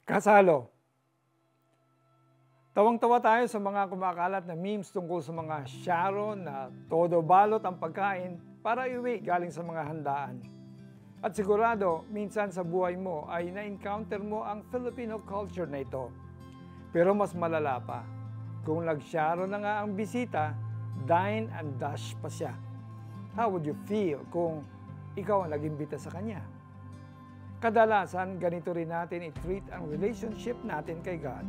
Kasalo. Tawang-tawa tayo sa mga kumakalat na memes tungkol sa mga Sharon na todo balot ang pagkain para iuwi galing sa mga handaan. At sigurado, minsan sa buhay mo ay na-encounter mo ang Filipino culture na ito. Pero mas malala pa, kung nag-Sharon na nga ang bisita, dine and dash pa siya. How would you feel kung ikaw ang nag-imbita sa kanya? Kadalasan, ganito rin natin i-treat ang relationship natin kay God.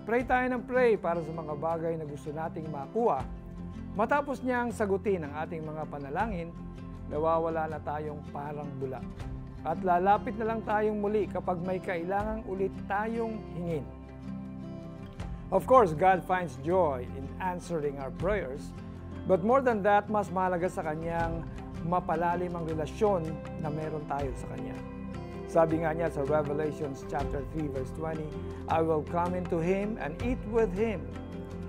Pray tayo ng pray para sa mga bagay na gusto nating makuha. Matapos niyang sagutin ang ating mga panalangin, nawawala na tayong parang bula. At lalapit na lang tayong muli kapag may kailangang ulit tayong hingin. Of course, God finds joy in answering our prayers, but more than that, mas mahalaga sa Kanyang mapalalim ang relasyon na meron tayo sa Kanya. Sabi nga niya sa Revelations chapter 3 verse 20, I will come into Him and eat with Him.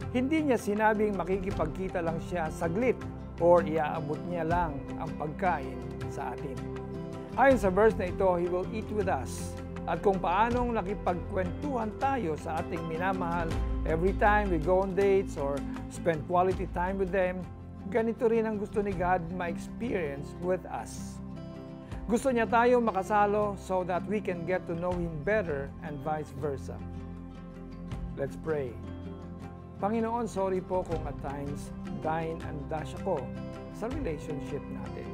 Hindi niya sinabing makikipagkita lang siya saglit or iaabot niya lang ang pagkain sa atin. Ayon sa verse na ito, He will eat with us. At kung paanong nakipagkwentuhan tayo sa ating minamahal every time we go on dates or spend quality time with them, ganito rin ang gusto ni God ma-experience with us. Gusto niya tayo makasalo so that we can get to know Him better and vice versa. Let's pray. Panginoon, sorry po kung at times dine and dash ako sa relationship natin.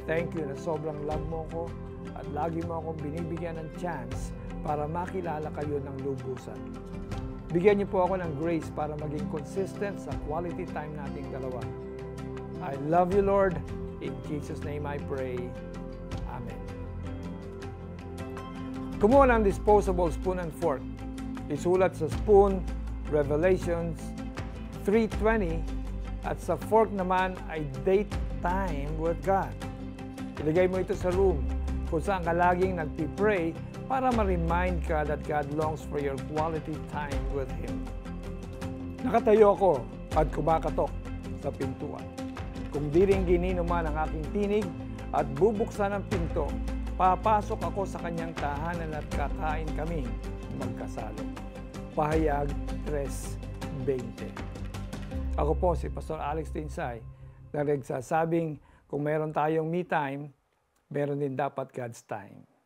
Thank you na sobrang love mo ko at lagi mo akong binibigyan ng chance para makilala kayo ng lubusan. Bigyan niyo po ako ng grace para maging consistent sa quality time nating dalawa. I love you, Lord. In Jesus' name I pray. Amen. Kumuha ng disposable spoon and fork. Isulat sa spoon, Revelations 3:20, at sa fork naman ay date time with God. Ilagay mo ito sa room kung saan ka laging nagpipray para ma-remind ka that God longs for your quality time with Him. Nakatayo ako at kumakatok sa pintuan. Kung di rin ginino man ang aking tinig at bubuksan ang pinto, papasok ako sa kanyang tahanan at kakain kami magkasalo. Pahayag 3:20. Ako po si Pastor Alex Tinsay na nagsasabing kung meron tayong me time, meron din dapat God's time.